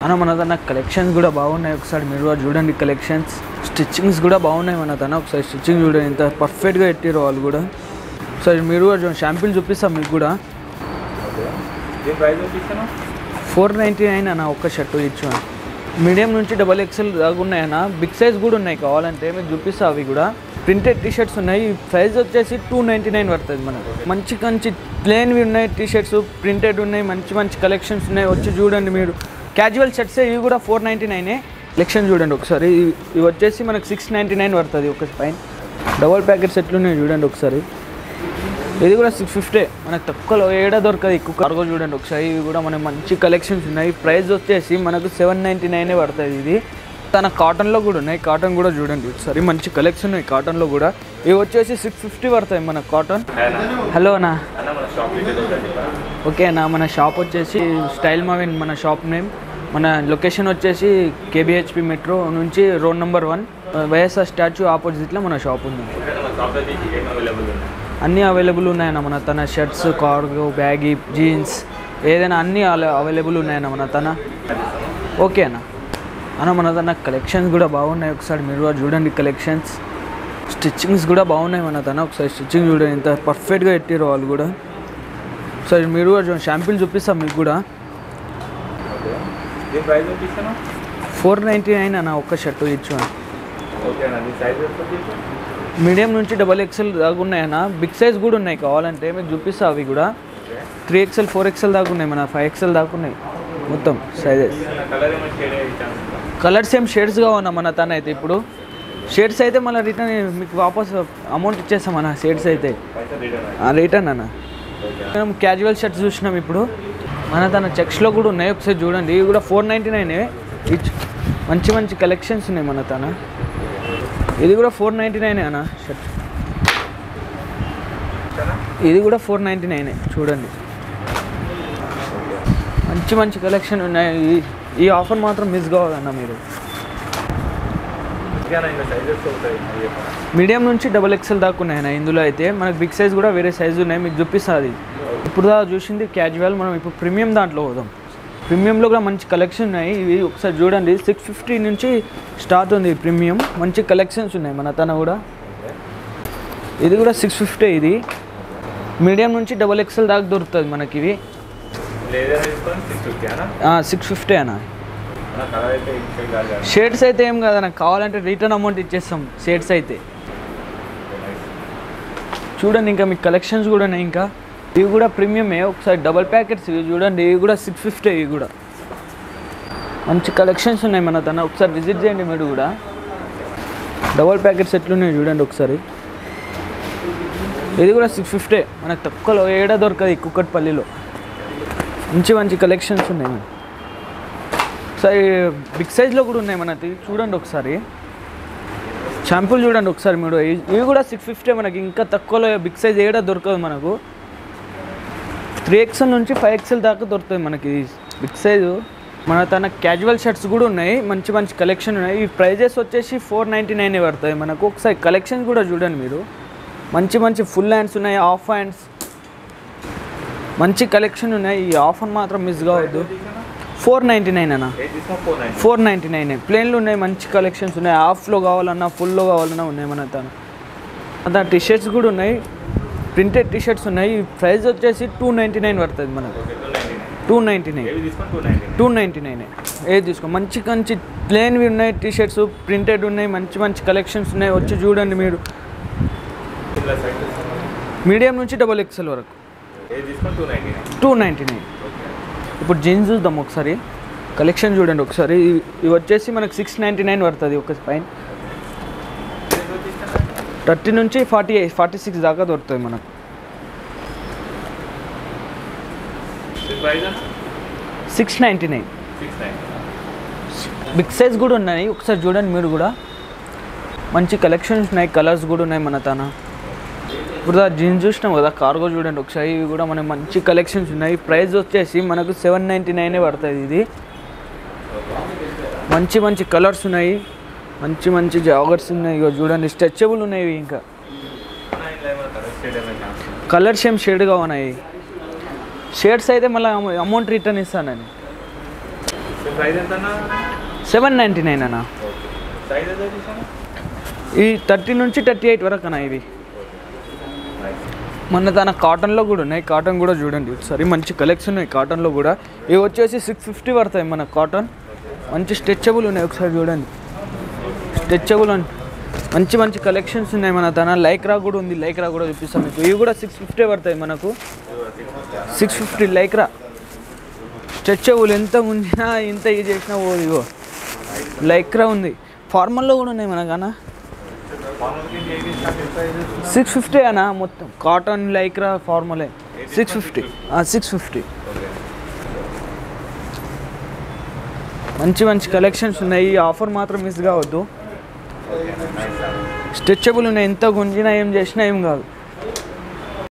మన తన కలెక్షన్స్ కూడా బాగున్నాయి. ఒకసారి మీరు కూడా చూడండి. కలెక్షన్స్ స్టిచ్చింగ్స్ కూడా బాగున్నాయి. మన తన ఒకసారి స్టిచ్చింగ్ చూడండి, ఎంత పర్ఫెక్ట్గా పెట్టారు వాళ్ళు కూడా. ఒకసారి మీరు కూడా చూడండి. షాంపిల్ చూపిస్తాం మీకు కూడా. 499 అన్న ఒక్క షర్టు ఇచ్చు. మీడియం నుంచి XXL దాకా ఉన్నాయన్న. బిగ్ సైజ్ కూడా ఉన్నాయి, కావాలంటే మీకు చూపిస్తా. అవి కూడా ప్రింటెడ్ టీషర్ట్స్ ఉన్నాయి. ప్రైస్ వచ్చేసి 299 పడుతుంది మనకు. మంచి మంచి ప్లెయిన్వి ఉన్నాయి, టీషర్ట్స్ ప్రింటెడ్ ఉన్నాయి. మంచి మంచి కలెక్షన్స్ ఉన్నాయి, వచ్చి చూడండి మీరు. క్యాజువల్ షర్ట్స్ ఇవి కూడా 499. కలెక్షన్ చూడండి ఒకసారి. ఇవి వచ్చేసి మనకు 699 పడుతుంది ఒక పైన. డబల్ ప్యాకెట్ సెట్లు ఉన్నాయి చూడండి ఒకసారి. ఇది కూడా 650 మనకు తక్కువలో ఏడా దొరకదు. ఎక్కువ కార్గో చూడండి ఒకసారి. ఇవి కూడా మనకు మంచి కలెక్షన్స్ ఉన్నాయి. ప్రైస్ వచ్చేసి మనకు 799 పడుతుంది. ఇది తన కాటన్లో కూడా ఉన్నాయి. కాటన్ కూడా చూడండి ఒకసారి. మంచి కలెక్షన్ ఉన్నాయి కాటన్లో కూడా. ఇవి వచ్చేసి 650 పడతాయి మనకు కాటన్. హలో అన్నా, ఓకే అన్న. మన షాప్ వచ్చేసి స్టైల్ మావిన్ మన షాప్ నేమ్. మన లొకేషన్ వచ్చేసి KBHP మెట్రో నుంచి రోడ్ నెంబర్ 1 వైఎస్ఆర్ స్టాచ్యూ ఆపోజిట్లో మన షాప్ ఉంది. అన్నీ అవైలబుల్ ఉన్నాయన్న మన తన. షర్ట్స్, కార్గో, బ్యాగీ, జీన్స్ ఏదైనా అన్నీ అవైలబుల్ ఉన్నాయన్న మన తన. ఓకే అన్న మన తన కలెక్షన్స్ కూడా బాగున్నాయి. ఒకసారి మీరు కూడా చూడండి. కలెక్షన్స్ స్టిచ్చింగ్స్ కూడా బాగున్నాయి మన తన. ఒకసారి స్టిచ్చింగ్ చూడండి, ఎంత పర్ఫెక్ట్గా పెట్టారు వాళ్ళు కూడా. ఒకసారి మీరు కూడా చూడండి. షాంపిల్ చూపిస్తాం మీకు కూడా. 499 అన్న ఒక్క షర్టు ఇచ్చు. మీడియం నుంచి XXL దాకా ఉన్నాయన్న. బిగ్ సైజ్ కూడా ఉన్నాయి, కావాలంటే మీకు చూపిస్తా. అవి కూడా 3XL 4XL దాకా ఉన్నాయి, మన 5XL దాకా ఉన్నాయి మొత్తం సైజెస్. కలర్స్ ఏం షేడ్స్ కావన్నా మన తన అయితే. ఇప్పుడు షేడ్స్ అయితే మళ్ళీ రిటర్న్ మీకు వాపస్ అమౌంట్ ఇచ్చేస్తాం అన్న. షేడ్స్ అయితే రిటర్న్ అన్న. మనం క్యాజువల్ షర్ట్స్ చూసినాం. ఇప్పుడు మన తన చెక్స్లో కూడా ఉన్నాయి, ఒకసారి చూడండి. ఇవి కూడా 499. మంచి మంచి కలెక్షన్స్ ఉన్నాయి మన తన. ఇది కూడా 499 అన్న షర్ట్. ఇది కూడా 499 చూడండి. మంచి మంచి కలెక్షన్ ఉన్నాయి. ఈ ఆఫర్ మాత్రం మిస్ కావాలన్న మీరు. మీడియం నుంచి XXL దాకా ఉన్నాయన్న ఇందులో అయితే. మనకు బిగ్ సైజ్ కూడా వేరే సైజు ఉన్నాయి, మీకు చూపిస్తుంది. ఇప్పుడు దాకా చూసింది క్యాజువల్. మనం ఇప్పుడు ప్రీమియం దాంట్లో పోదాం. ప్రీమియంలో కూడా మంచి కలెక్షన్ ఉన్నాయి. ఇవి ఒకసారి చూడండి. 650 నుంచి స్టార్ట్ ఉంది ప్రీమియం. మంచి కలెక్షన్స్ ఉన్నాయి మన తన కూడా. ఇది కూడా 650. ఇది మీడియం నుంచి XXL దాకా దొరుకుతుంది మనకి. ఇవి 650 అన్న. షేడ్స్ అయితే ఏం కాదు నాకు, కావాలంటే రిటర్న్ అమౌంట్ ఇచ్చేస్తాం షేడ్స్ అయితే. చూడండి ఇంకా మీకు కలెక్షన్స్ కూడా ఉన్నాయి. ఇంకా ఇవి కూడా ప్రీమియమే. ఒకసారి డబల్ ప్యాకెట్స్ ఇవి చూడండి. ఇవి కూడా 650. ఇవి కూడా మంచి కలెక్షన్స్ ఉన్నాయి మన తన. ఒకసారి విజిట్ చేయండి మీరు కూడా. డబల్ ప్యాకెట్స్ ఎట్లున్నాయి చూడండి ఒకసారి. ఇది కూడా 650 మనకు తక్కువలో ఏడా దొరకదు కుక్కట్పల్లిలో. మంచి మంచి కలెక్షన్స్ ఉన్నాయి మన. ఒకసారి బిగ్ సైజ్లో కూడా ఉన్నాయి మనకి. చూడండి ఒకసారి. షాంపుల్ చూడండి ఒకసారి మీరు. ఇవి కూడా 650 మనకి. ఇంకా తక్కువలో బిగ్ సైజ్ ఏడా దొరకదు మనకు. 3XL నుంచి 5XL దాకా దొరుకుతుంది మనకి బిగ్ సైజు. మన తన క్యాజువల్ షర్ట్స్ కూడా ఉన్నాయి. మంచి మంచి కలెక్షన్ ఉన్నాయి. ఈ ప్రైజెస్ వచ్చేసి 499 పడుతుంది మనకు. ఒకసారి కలెక్షన్ కూడా చూడండి మీరు. మంచి మంచి ఫుల్ హ్యాండ్స్ ఉన్నాయి, హాఫ్ హ్యాండ్స్, మంచి కలెక్షన్ ఉన్నాయి. ఈ ఆఫర్ మాత్రం మిస్ కావద్దు. 499 అన్న. 499 ప్లేన్లు ఉన్నాయి. మంచి కలెక్షన్స్ ఉన్నాయి. హాఫ్లో కావాలన్నా ఫుల్లో కావాలన్నా ఉన్నాయి మన తన. అంత టీషర్ట్స్ కూడా ఉన్నాయి, ప్రింటెడ్ టీషర్ట్స్ ఉన్నాయి. ప్రైస్ వచ్చేసి 299 పడుతుంది మనకు. 299 ఏది తీసుకో. మంచి మంచి ప్లేన్వి ఉన్నాయి, టీషర్ట్స్ ప్రింటెడ్ ఉన్నాయి. మంచి మంచి కలెక్షన్స్ ఉన్నాయి, వచ్చి చూడండి మీరు. మీడియం నుంచి XXL వరకు 299. ఇప్పుడు జీన్స్ చూద్దాం ఒకసారి. కలెక్షన్ చూడండి ఒకసారి. ఇవి వచ్చేసి మనకు 699 పడుతుంది ఒక పైన. 30 నుంచి 46 దాకా దొరుకుతుంది మనకు. $699. బిగ్ సైజ్ కూడా ఉన్నాయి, ఒకసారి చూడండి మీరు కూడా. మంచి కలెక్షన్స్ ఉన్నాయి, కలర్స్ కూడా ఉన్నాయి మన తన. ఇప్పుడు జీన్స్ చూసినాం కదా, కార్గో చూడండి ఒకసారి. ఇవి కూడా మనకు మంచి కలెక్షన్స్ ఉన్నాయి. ప్రైస్ వచ్చేసి మనకు 799 పడుతుంది ఇది. మంచి మంచి కలర్స్ ఉన్నాయి, మంచి మంచి జాగర్స్ ఉన్నాయి. ఇక చూడండి స్ట్రెచబుల్ ఉన్నాయి. ఇంకా కలర్స్ ఏం షేడ్గా ఉన్నాయి. షేడ్స్ అయితే మళ్ళీ అమౌంట్ రిటర్న్ ఇస్తానని. ప్రైస్ ఎంత 799 అన్న. సైజ్ ఎంత తీసాను? ఈ 30 నుంచి 38 వరకు అన్న ఇవి. మొన్న తన కాటన్లో కూడా ఉన్నాయి, కాటన్ కూడా చూడండి ఒకసారి, మంచి కలెక్షన్ ఉన్నాయి కాటన్లో కూడా. ఇవి వచ్చేసి 650 పడతాయి మన కాటన్. మంచి స్ట్రెచబుల్ ఉన్నాయి, ఒకసారి చూడండి. స్ట్రెచబుల్ అని మంచి మంచి కలెక్షన్స్ ఉన్నాయి మన తన. లైక్రా కూడా ఉంది, లైక్రా కూడా చూపిస్తాం మీకు. ఇవి కూడా 650 పడతాయి మనకు. 650 లైక్రా స్ట్రెచబుల్. ఎంత ఉంచినా ఎంత ఇది చేసినా ఓ ఇగో లైక్రా ఉంది. ఫార్మల్లో కూడా ఉన్నాయి మనకన్నా. 650 అన్నా మొత్తం కాటన్ లైక్రా ఫార్మలే. 650 650. మంచి మంచి కలెక్షన్స్ ఉన్నాయి. ఈ ఆఫర్ మాత్రం మిస్ కావద్దు. స్ట్రెచబుల్ ఉన్నాయి, ఎంత గుంజినా ఏం చేసినా ఏం కాదు.